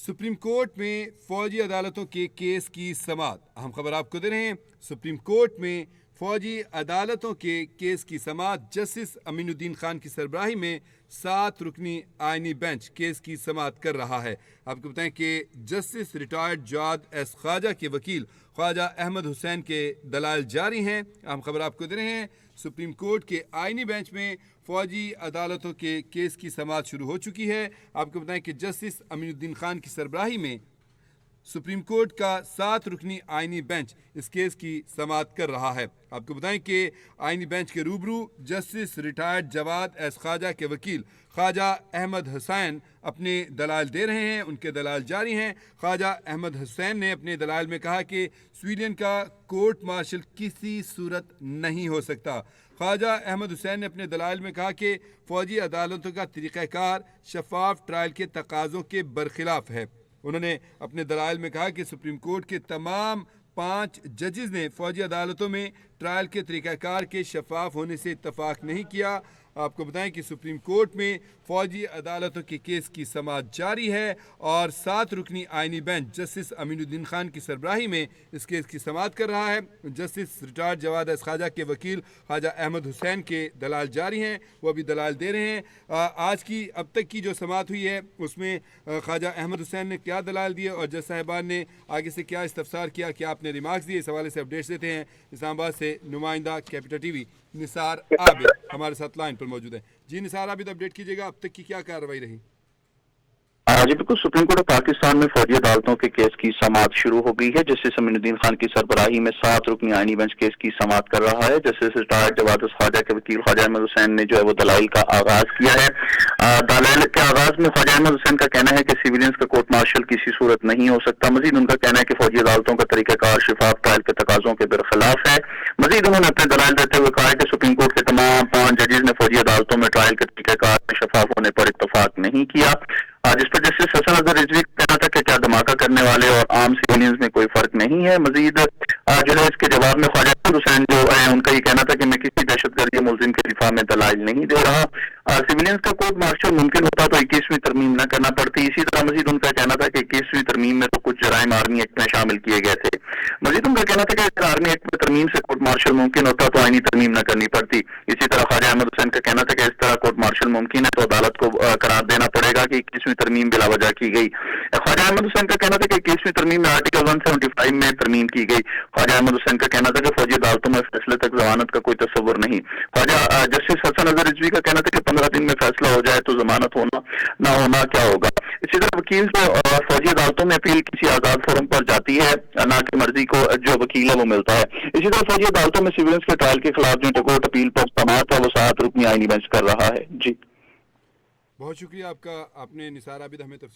Supreme court में फौजी अदालतों के केस की समाअत। अहम खबर आपको दे रहे हैं, सुप्रीम कोर्ट में फौजी अदालतों के केस की समाअत। जस्टिस अमीनुद्दीन खान की सरबराही में 7 रुकनी आईनी बेंच केस की समाअत कर रहा है। आपको बताएं कि जस्टिस रिटायर्ड जाद एस ख्वाजा के वकील ख्वाजा अहमद हुसैन के दलाल जारी हैं। अहम खबर आपको दे रहे हैं, सुप्रीम कोर्ट के आईनी बेंच में फौजी अदालतों के केस की समाअत शुरू हो चुकी है। आपको बताएं कि जस्टिस अमीनुद्दीन खान की सरबराही में सुप्रीम कोर्ट का 7 रुकनी आईनी बेंच इस केस की समाअत कर रहा है। आपको बताएं कि आईनी बेंच के रूबरू justice retired Jawad S Khawaja के वकील ख्वाजा अहमद हुसैन अपने दलाल दे रहे हैं, उनके दलाल जारी हैं। ख्वाजा अहमद हुसैन ने अपने दलाल में कहा कि स्वीडन का कोर्ट मार्शल किसी सूरत नहीं हो सकता। ख्वाजा अहमद हुसैन ने अपने दलाल में कहा कि फ़ौजी अदालतों का तरीक़ाकार शफाफ ट्रायल के तकाज़ों के बरखिलाफ़ है। उन्होंने अपने दलाइल में कहा कि सुप्रीम कोर्ट के तमाम 5 जजेस ने फ़ौजी अदालतों में ट्रायल के तरीक़ाकार के शफाफ होने से इत्तफ़ाक़ नहीं किया। आपको बताएं कि सुप्रीम कोर्ट में फ़ौजी अदालतों के केस की समाअत जारी है और 7 रुकनी आईनी बेंच जस्टिस अमीनुद्दीन खान की सरबराही में इस केस की समाअत कर रहा है। Justice retired Jawad S Khawaja के वकील ख्वाजा अहमद हुसैन के दलाल जारी हैं, वो अभी दलाल दे रहे हैं। आज की अब तक की जो समाअत हुई है उसमें ख्वाजा अहमद हुसैन ने क्या दलाल दिए और जज साहिबान ने आगे से क्या इस्तफसार किया, क्या आपने रिमार्क्स दिए, इस हवाले से अपडेट्स देते हैं। इस्लामाबाद से नुमाइंदा कैपिटल टीवी निसार आबिद हमारे साथ लाइन पर मौजूद है। जी निसार आबिद, अपडेट कीजिएगा, अब तक की क्या कार्रवाई रही? जी बिल्कुल, सुप्रीम कोर्ट ऑफ पाकिस्तान में फौजी अदालतों के केस की समाअत शुरू हो गई है। जस्टिस अमीनुद्दीन खान की सरबराही में 7 रुकनी आईनी बेंच केस की समाअत कर रहा है। Justice retired Jawad S Khawaja के वकील ख्वाजा अहमद हुसैन ने जो है वो दलाइल का आगाज किया है। दलाइल के आगाज में ख्वाजा अहमद हुसैन का कहना है कि सिविलियंस का कोर्ट मार्शल किसी सूरत नहीं हो सकता। मजीद उनका कहना है कि फौजी अदालतों का तरीकाकार शफाफ ट्रायल के तकाजों के बरखिलाफ है। मजीद उन्होंने अपने दलाइल देते हुए कहा है कि सुप्रीम कोर्ट के तमाम 5 जजेस ने फौजी अदालतों में ट्रायल के तरीकाकार में शफाफ होने पर इत्तफाक नहीं किया। जिस पर जस्टिस हसन अजहर रिजवी का कहना था कि क्या धमाका करने वाले और आम सिविलियंस में कोई फर्क नहीं है। मजीद जो है इसके जवाब में ख्वाजा अहमद हुसैन जो है उनका ये कहना था कि मैं किसी दहशतगर्दी मुलजिम के दिफा में दलाइल नहीं दे रहा। सिविलियंस का कोर्ट मार्शल मुमकिन होता तो 21वीं तरमीम न करना पड़ती। इसी तरह मजीद उनका कहना था कि 21वीं तरमीम में तो कुछ जराइम आर्मी एक्ट में शामिल किए गए थे। मजीद उनका कहना था कि अगर आर्मी एक्ट में तरमीम से कोर्ट मार्शल मुमकिन होता तो आईनी तरमीम न करनी पड़ती। इसी तरह ख्वाजा अहमद हुसैन का कहना था कि इस तरह कोर्ट मार्शल मुमकिन है तो अदालत को करार देना पड़ेगा कि 21वीं तरमीम बिला वजह की गई। ख्वाजा अहमद हुसैन का कहना था कि 21वीं तरमीम में आर्टिकल 175 में तरमीम की गई। ख्वाजा अहमद हुसैन का कहना था कि फौजी अदालतों में फैसले तक जमानत का कोई तस्वर नहीं। ख्वाजा जस्टिस हसन अजहर रिजवी का कहना था कि 15 दिन में फैसला हो जाए तो जमानत होना ना होना क्या होगा। इसी तरह वकील जो फौजी अदालतों में अपील किसी आजाद फोरम पर जाती है, ना कि मर्जी को जो वकील है वो मिलता है। इसी तरह फौजी अदालतों में सिविलियंस के ट्रायल के खिलाफ जो कोर्ट अपील पर समाअत है वो 7 रुकनी आईनी बेंच कर रहा है। जी बहुत शुक्रिया आपका, आपने निसार आबिद हमें तफसील